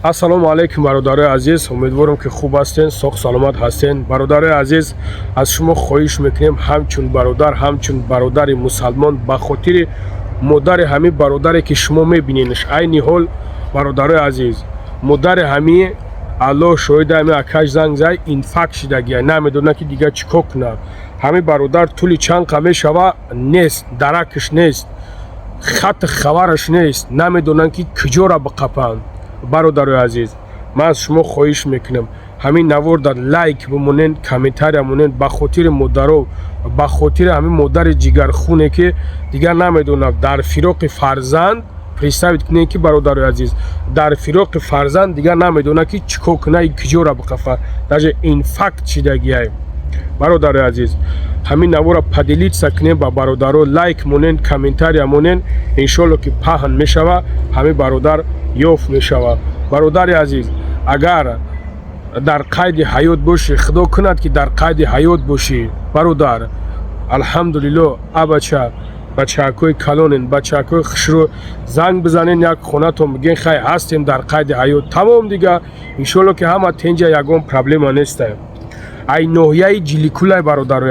ассалому алайкум бародарои азиз, умедворам ки хуб ҳастен, соҳ саломат ҳастен. Бародарои азиз, аз шумо хоҳиш мекунем ҳамчун бародар, ҳамчун бародари мусалмон ба хотири модари ҳамин бародаре ки шумо мебиненш айни ҳол. Бародарои азиз, модари ҳамин аллоҳ шоҳида, ҳамин акаш занг зад инфаркт шидагия, намедонад ки дигар чӣ кор кунад. Ҳамин бародар тӯли чанқа мешава, нест, даракаш нест, хати хабараш нест, намедонанд ки куҷора биқапанд. Бародарои азиз, ман аз шумо хоҳиш мекунам ҳамин наворда лайк бимонен, комментария монен ба хотири модаро, ба хотири ҳамин модари ҷигархуне ки дигар намедонад дар фироқи фарзанд. Представид кунед ки бародарои азиз, дар фироқи фарзанд дигар намедонад ки чӣ кор кунад, куҷора биқафад, даже инфаркт шидагия. Бародарои азиз, ҳамин навора падилитса кунем ба бародаро, лайк монен, комментария монен, иншоалло ки паҳн мешава, ҳамин бародар ёфт мешава. Бародари азиз, агар дар қайди ҳаёт бошӣ, худо кунад ки дар қайди ҳаёт бошӣ, бародар, алҳамдулиллоҳ, абача бачаҳакҳои калонен, бачаҳакҳои хушрӯ, занг бизанен як хонатон, бигӯен хай ҳастем дар қайди ҳаёт, тамом дига, иншоалло ки ҳама тенҷа ягон проблема неста. Ай ноҳияи ҷиликулай бародарои